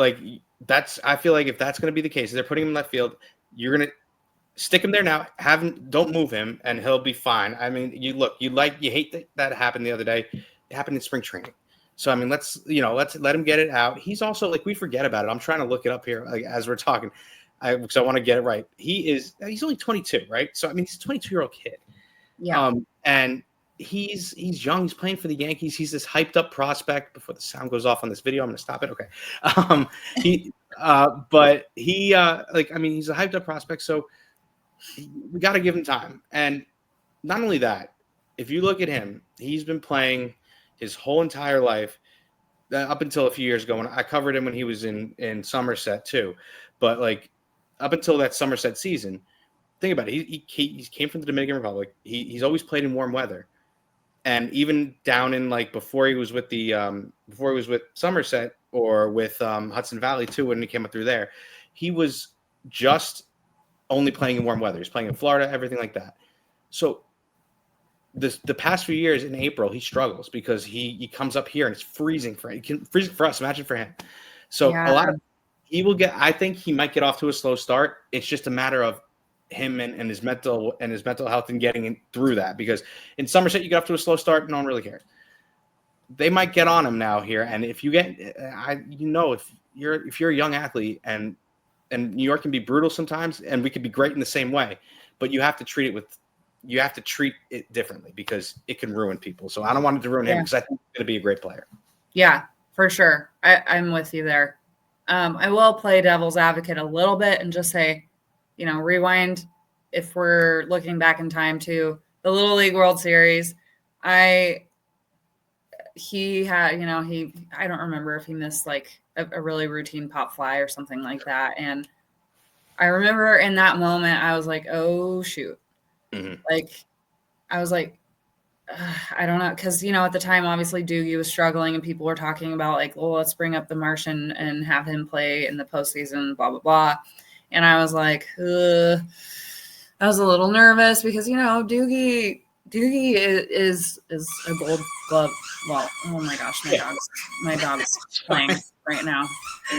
I feel like if that's going to be the case, if they're putting him in left field, you're going to stick him there now. Don't move him, and he'll be fine. I mean, you hate that happened the other day. It happened in spring training. So I mean, let's let him get it out. He's also we forget about it. I'm trying to look it up here as we're talking, because I want to get it right. He's only 22, right? So I mean, he's a 22-year-old kid. Yeah. And he's young. He's playing for the Yankees. He's this hyped up prospect. Before the sound goes off on this video, I'm going to stop it. Okay. But he's a hyped up prospect. So we got to give him time. And not only that, if you look at him, he's been playing his whole entire life up until a few years ago. When I covered him when he was in Somerset too. But up until that Somerset season, think about it. He came from the Dominican Republic. He's always played in warm weather, and even down in before he was with Somerset or with Hudson Valley too, when he came up through there, he was just only playing in warm weather. He's playing in Florida, everything like that. So the past few years in April, he struggles because he comes up here and it's freezing for us. Imagine for him. So a lot of I think he might get off to a slow start. It's just a matter of him and his mental health and getting through that, because in Somerset you get off to a slow start, no one really cares. They might get on him now here, and if you get, if you're a young athlete, and New York can be brutal sometimes, and we could be great in the same way, but you have to treat it differently because it can ruin people. So I don't want it to ruin him, because I think he's going to be a great player. Yeah, for sure. I'm with you there. I will play devil's advocate a little bit and just say, rewind if we're looking back in time to the Little League World Series. I don't remember if he missed a really routine pop fly or something like that. And I remember in that moment, I was like, oh, shoot. Mm-hmm. I was like, I don't know. Because, at the time, obviously, Doogie was struggling and people were talking about let's bring up the Martian and have him play in the postseason, blah, blah, blah. And I was like, I was a little nervous because, Doogie is a Gold Glove. Well, oh my gosh, my dog's playing right now.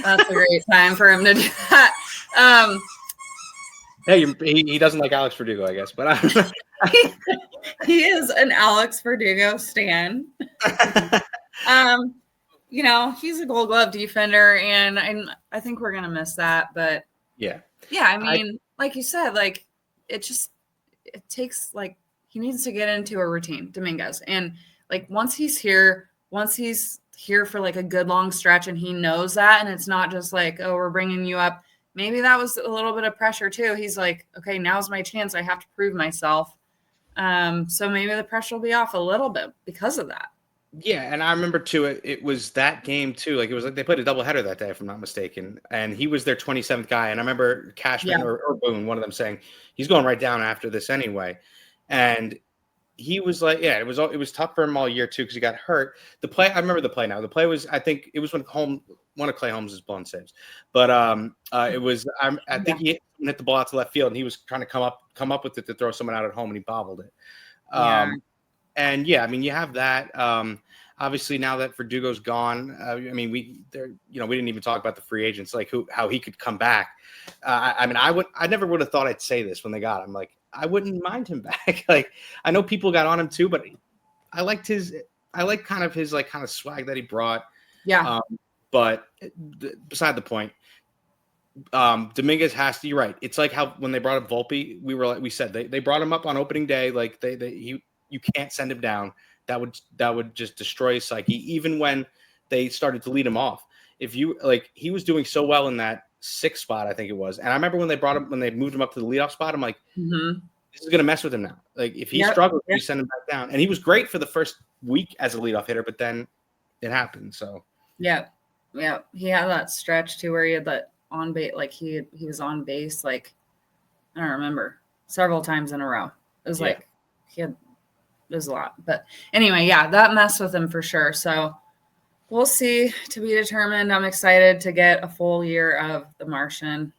That's a great time for him to do that. Hey, he doesn't like Alex Verdugo, I guess, but he is an Alex Verdugo stan. He's a Gold Glove defender, and I think we're gonna miss that. But yeah, I mean, like you said, it takes he needs to get into a routine, Dominguez, and once he's here for a good long stretch, and he knows that, and it's not just oh, we're bringing you up maybe that was a little bit of pressure too. He's like, okay, now's my chance. I have to prove myself. So maybe the pressure will be off a little bit because of that. Yeah, and I remember too. It was that game too. Like it was like they played a doubleheader that day, if I'm not mistaken. And he was their 27th guy. And I remember Cashman or Boone, one of them, saying he's going right down after this anyway. And he was like, yeah, it was tough for him all year too because he got hurt. The play, I remember the play now. The play was, I think it was when one of Clay Holmes' blown saves, but it was I think he hit the ball out to left field and he was trying to come up with it to throw someone out at home and he bobbled it. And yeah, I mean, you have that. Obviously, now that Verdugo's gone, I mean, we didn't even talk about the free agents, like how he could come back. I mean, I never would have thought I'd say this when they got him. Like, I wouldn't mind him back. Like, I know people got on him too, but I like kind of his kind of swag that he brought. Yeah. But beside the point, Dominguez has to. You're right. It's like how when they brought up Volpe, we said they brought him up on opening day. Like you can't send him down. That would just destroy his psyche. Even when they started to lead him off, he was doing so well in that 6th spot, I think it was. And I remember when they moved him up to the leadoff spot, I'm like, this is gonna mess with him now. Like if he struggles, you send him back down. And he was great for the first week as a leadoff hitter, but then it happened. So yeah, he had that stretch too where he had that on base, like he was on base, like I don't remember, several times in a row. It was like it was a lot. But anyway, yeah, that messed with him for sure. So we'll see, to be determined. I'm excited to get a full year of The Martian.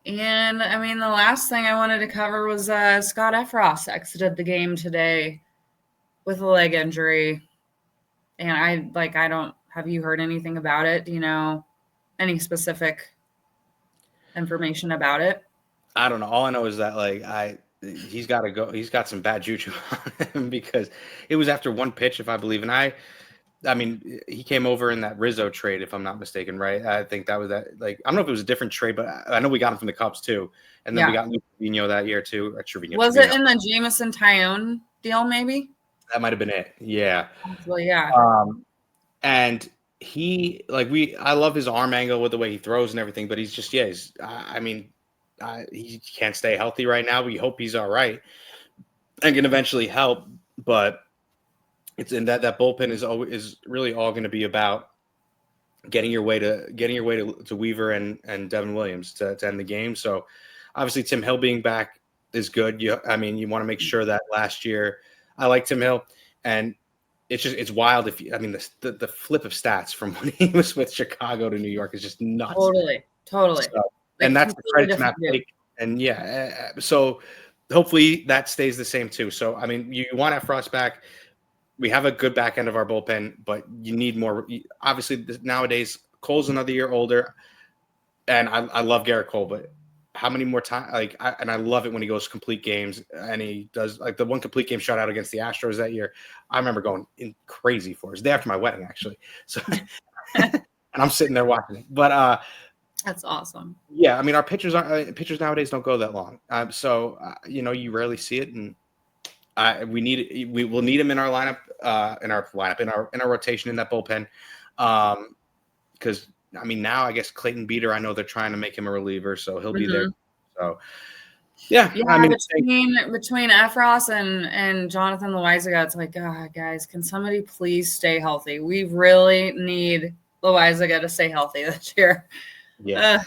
And I mean, the last thing I wanted to cover was Scott Effross exited the game today with a leg injury. And I don't, have you heard anything about it? Do you know any specific information about it? I don't know. All I know is that he's got to go. He's got some bad juju on him because it was after one pitch, if I believe. And I mean, he came over in that Rizzo trade, if I'm not mistaken, right? I think that was that. Like, I don't know if it was a different trade, but I know we got him from the Cubs too, and then we got Luke Trevino that year too. Was it in the Jameson Tyone deal? Maybe that might have been it. Yeah. Well, yeah. And I love his arm angle with the way he throws and everything, but he's just he can't stay healthy right now. We hope he's all right and can eventually help, but it's in that bullpen is really all going to be about getting your way to Weaver and Devin Williams to end the game. So obviously Tim Hill being back is good. You want to make sure that last year I like Tim Hill, and it's wild. The flip of stats from when he was with Chicago to New York is just nuts. Totally. So, and that's the credit to Matt Blake. And so hopefully that stays the same too. So, I mean, you want Effross back. We have a good back end of our bullpen, but you need more. Obviously, nowadays, Cole's another year older, and I love Garrett Cole, but how many more times? I love it when he goes complete games, and he does the one complete game shutout against the Astros that year. I remember going crazy for it. It was the day after my wedding, actually. So, and I'm sitting there watching it, but that's awesome. Yeah, I mean, our pitchers nowadays don't go that long, you rarely see it, and we will need him in our lineup, in our rotation in that bullpen, because I mean now I guess Clayton Beeter, I know they're trying to make him a reliever, so he'll be there. So yeah, I mean between Effross and Jonathan Loaizaga, it's like, guys, can somebody please stay healthy? We really need Loaizaga to stay healthy this year. Yeah.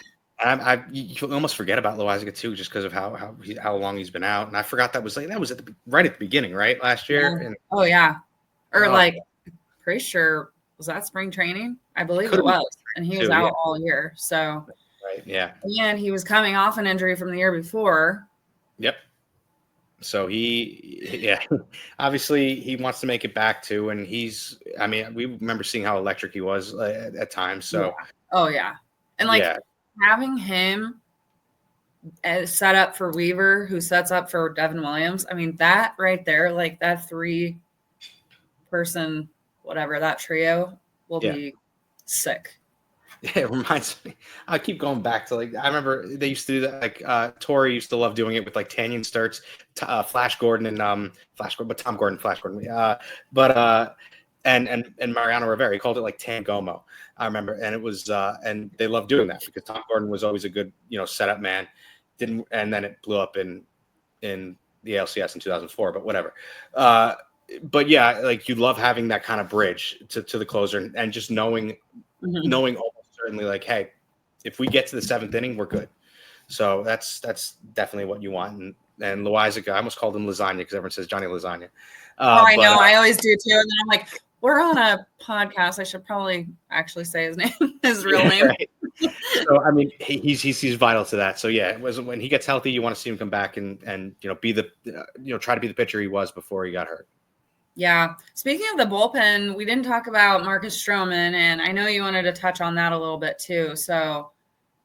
You almost forget about Loaizaga too, just because of how long he's been out. And I forgot that was right at the beginning, right, last year. Yeah. Pretty sure, was that spring training? I believe it was, and he was out all year. So right, yeah. And he was coming off an injury from the year before. Yep. So obviously he wants to make it back too, and we remember seeing how electric he was at times. So and having him set up for Weaver, who sets up for Devin Williams. I mean, that right there, like that 3-person, whatever, that trio will be sick. Yeah, it reminds me. I keep going back to I remember they used to do that. Tori used to love doing it with Tanyan Sturtz, Flash Gordon, and Flash Gordon. and Mariano Rivera. He called it like Tangomo, I remember, and it was and they loved doing that because Tom Gordon was always a good setup man. And then it blew up in the ALCS in 2004, but whatever. But yeah, like you love having that kind of bridge to the closer and just knowing almost certainly like, hey, if we get to the 7th inning, we're good. So that's definitely what you want. And Loizaga, I almost called him Lasagna because everyone says Johnny Lasagna. I know, I always do too. And then I'm like, we're on a podcast. I should probably actually say his name, his real name. Right. So I mean, he's vital to that. So yeah, it was when he gets healthy, you want to see him come back and be the try to be the pitcher he was before he got hurt. Yeah. Speaking of the bullpen, we didn't talk about Marcus Stroman, and I know you wanted to touch on that a little bit too. So,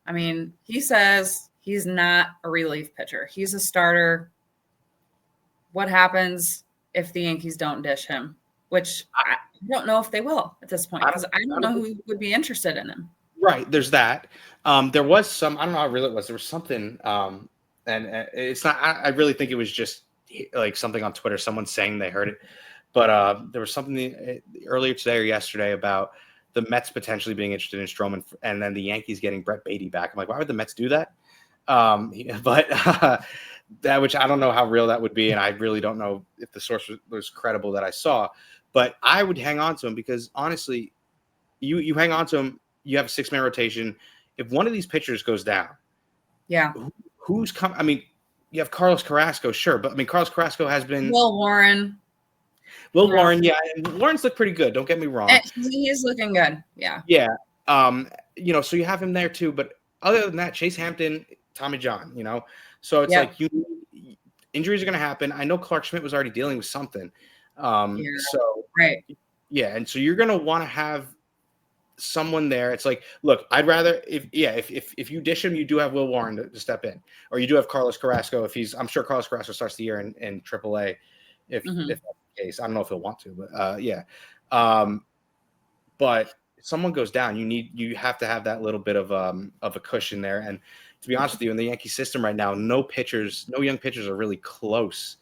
I mean, he says he's not a relief pitcher. He's a starter. What happens if the Yankees don't dish him? Which I don't know if they will at this point because I don't know who would be interested in him. Right. There's that. There was some, I don't know how real it was. There was something, and it's not, I really think it was just like something on Twitter, someone saying they heard it. But there was something earlier today or yesterday about the Mets potentially being interested in Stroman and then the Yankees getting Brett Beatty back. I'm like, why would the Mets do that? But that, which I don't know how real that would be. And I really don't know if the source was credible that I saw. But I would hang on to him because honestly, you hang on to him. You have a 6-man rotation. If one of these pitchers goes down, yeah, who's coming? I mean, you have Carlos Carrasco, sure, but I mean, Carlos Carrasco has been Warren, yeah, and Warren's looked pretty good. Don't get me wrong. He's looking good. Yeah. Yeah. So you have him there too, but other than that, Chase Hampton, Tommy John, so it's like injuries are going to happen. I know Clark Schmidt was already dealing with something. So right. Yeah. And so you're going to want to have someone there. It's like, look, I'd rather if you dish him, you do have Will Warren to step in, or you do have Carlos Carrasco. I'm sure Carlos Carrasco starts the year in AAA. If that's the case, I don't know if he'll want to, but yeah. But if someone goes down, you have to have that little bit of a cushion there. And to be honest with you, in the Yankee system right now, no young pitchers are really close,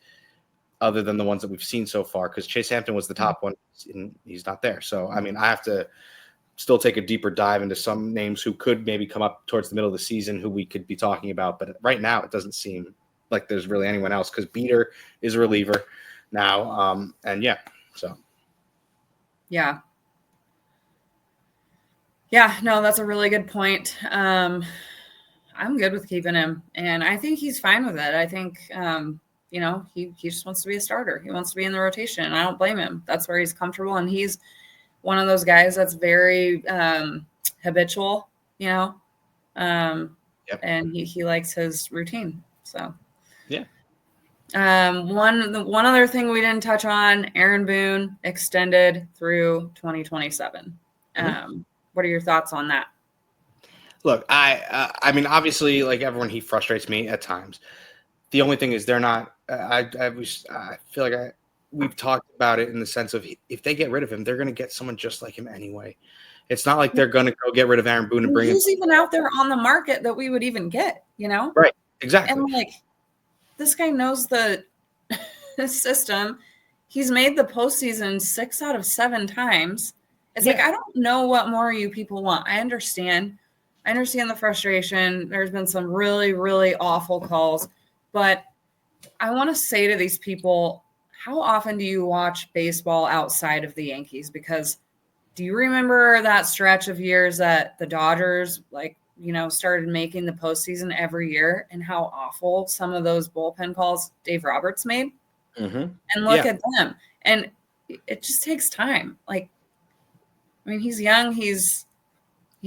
other than the ones that we've seen so far. Because Chase Hampton was the top one, and he's not there. So I mean, I have to still take a deeper dive into some names who could maybe come up towards the middle of the season who we could be talking about. But right now, it doesn't seem like there's really anyone else because Beater is a reliever now. And yeah, so. Yeah. Yeah, no, that's a really good point. I'm good with keeping him, and I think he's fine with it. I think, he just wants to be a starter. He wants to be in the rotation, and I don't blame him. That's where he's comfortable, and he's one of those guys that's very habitual, yep. And he likes his routine. So, yeah. One other thing we didn't touch on: Aaron Boone extended through 2027. What are your thoughts on that? Look, I mean, obviously, like everyone, he frustrates me at times. The only thing is they're not. I feel like we've talked about it in the sense of if they get rid of him, they're going to get someone just like him anyway. It's not like they're going to go get rid of Aaron Boone and bring him. Who's even out there on the market that we would even get? Right? Exactly. And like, this guy knows the system. He's made the postseason 6 out of 7 times. It's like, I don't know what more you people want. I understand the frustration. There's been some really, really awful calls, but I want to say to these people, how often do you watch baseball outside of the Yankees? Because do you remember that stretch of years that the Dodgers, started making the postseason every year, and how awful some of those bullpen calls Dave Roberts made? And look at them. And it just takes time. He's young. He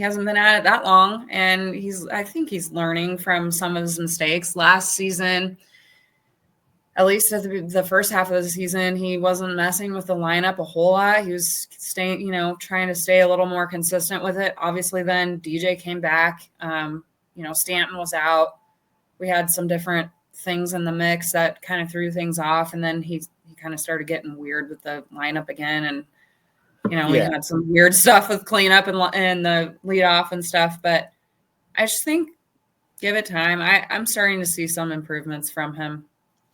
hasn't been at it that long, and I think he's learning from some of his mistakes. Last season, at least at the first half of the season, he wasn't messing with the lineup a whole lot. He was staying, trying to stay a little more consistent with it. Obviously, then DJ came back. Stanton was out. We had some different things in the mix that kind of threw things off, and then he kind of started getting weird with the lineup again, and we had some weird stuff with cleanup and the leadoff and stuff. But I just think give it time. I'm starting to see some improvements from him.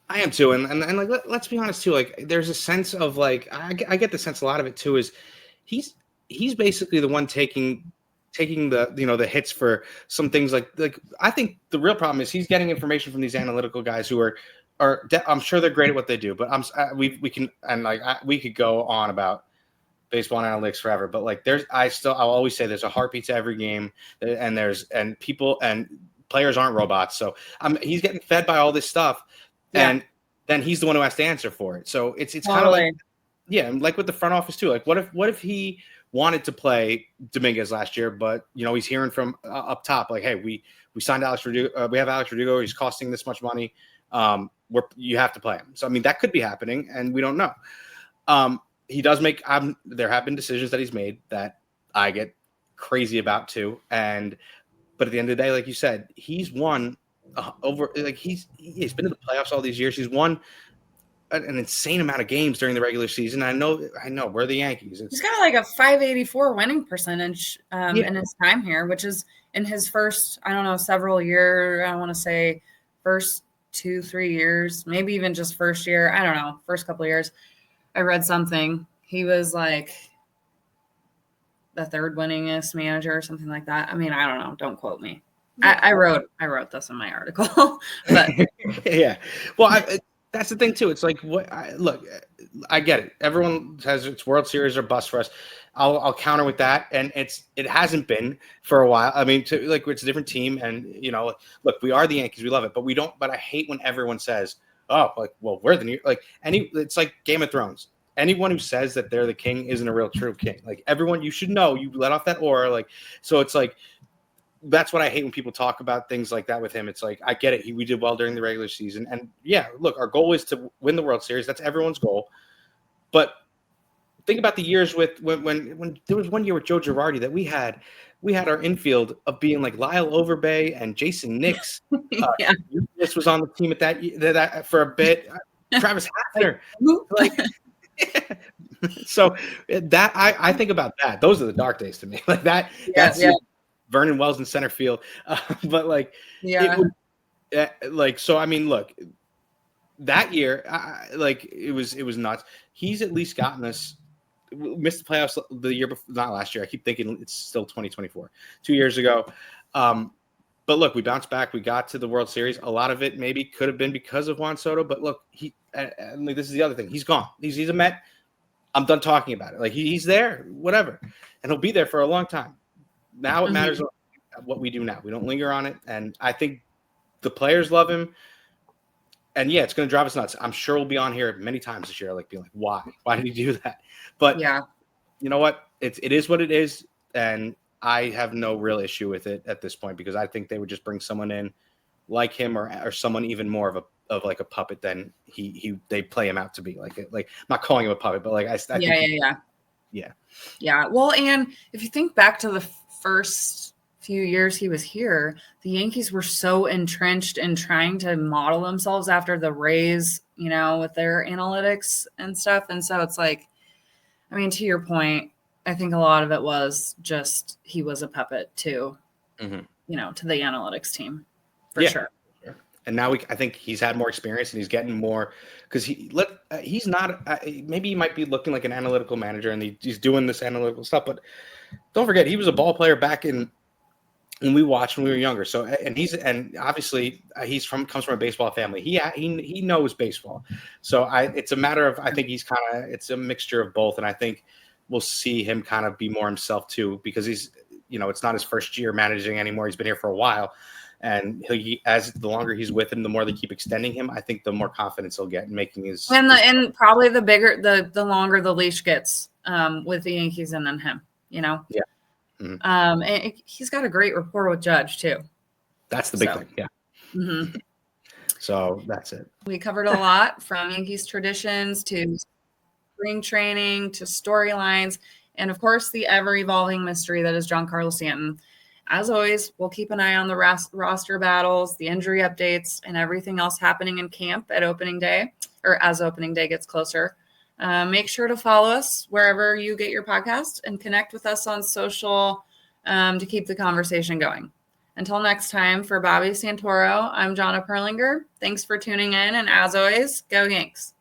I am too, and like let's be honest too. Like, there's a sense of like I get the sense a lot of it too is he's he's basically the one taking the the hits for some things like I think the real problem is he's getting information from these analytical guys who I'm sure they're great at what they do, but we can and like we could go on about baseball analytics forever, but like I'll always say there's a heartbeat to every game, and people and players aren't robots, so he's getting fed by all this stuff, and then he's the one who has to answer for it. So it's kind of like like with the front office too. Like what if he wanted to play Dominguez last year, but he's hearing from up top like, hey, we signed Alex Verdugo, we have Alex Verdugo, he's costing this much money, you have to play him. So I mean that could be happening, and we don't know. He does make there have been decisions that he's made that I get crazy about too, but at the end of the day, like you said, he's won over like he's been in the playoffs all these years. He's won an insane amount of games during the regular season. I know we're the Yankees. He's got like a .584 winning percentage in his time here, which is in his first, I don't know, several years. I want to say first 2-3 years, maybe even just first year. I don't know, first couple of years. I read something. He was like the third winningest manager or something like that. I mean, I don't know. Don't quote me. I wrote this in my article, but yeah. Well, that's the thing too. It's like look, I get it. Everyone has its World Series or bust for us. I'll counter with that, and it hasn't been for a while. I mean, it's a different team, and look, we are the Yankees. We love it, but we don't. But I hate when everyone says, "Oh, like, well, we're the New like any." It's like Game of Thrones. Anyone who says that they're the king isn't a real true king. Like everyone, you should know. You let off that aura. Like so, it's like that's what I hate when people talk about things like that with him. It's like I get it. We did well during the regular season, and yeah, look, our goal is to win the World Series. That's everyone's goal. But think about the years with when there was one year with Joe Girardi that we had our infield of being like Lyle Overbay and Jason Nix. This was on the team at that for a bit. Travis Hafner, like. So that I think about that. Those are the dark days to me. Like that. That's Vernon Wells in center field. But like, so. I mean, look, that year, it was nuts. He's at least gotten us. Missed the playoffs the year before, not last year. I keep thinking it's still 2024. 2 years ago. But look, we bounced back. We got to the World Series. A lot of it maybe could have been because of Juan Soto. But look, this is the other thing. He's gone. He's a Met. I'm done talking about it. Like he's there, whatever, and he'll be there for a long time. Now it matters what we do now. We don't linger on it, and I think the players love him. And yeah, it's going to drive us nuts. I'm sure we'll be on here many times this year, like being like, why? Why did he do that? But you know what? It is what it is, and I have no real issue with it at this point because I think they would just bring someone in like him or someone even more of like a puppet than they play him out to be. Like I'm not calling him a puppet, but like I think Well, and if you think back to the first few years he was here, the Yankees were so entrenched in trying to model themselves after the Rays, with their analytics and stuff. And so it's like, I mean, to your point, I think a lot of it was just he was a puppet to, to the analytics team for sure. And now I think he's had more experience and he's getting more because he's not maybe he might be looking like an analytical manager and he's doing this analytical stuff, but don't forget he was a ball player back when we watched when we were younger. So and obviously comes from a baseball family. He knows baseball. So it's a matter of I think it's a mixture of both, and I think we'll see him kind of be more himself too because he's it's not his first year managing anymore. He's been here for a while. And as the longer he's with him, the more they keep extending him. I think the more confidence he'll get in making his. And probably the bigger, the longer the leash gets with the Yankees and then him, Yeah. Mm-hmm. And he's got a great rapport with Judge too. That's the big thing. Yeah. Mm-hmm. So that's it. We covered a lot from Yankees traditions to spring training to storylines, and of course the ever-evolving mystery that is Giancarlo Stanton. As always, we'll keep an eye on the roster battles, the injury updates, and everything else happening in camp at opening day or as opening day gets closer. Make sure to follow us wherever you get your podcast and connect with us on social to keep the conversation going. Until next time, for Bobby Santoro, I'm Jonna Perlinger. Thanks for tuning in, and as always, go Yanks.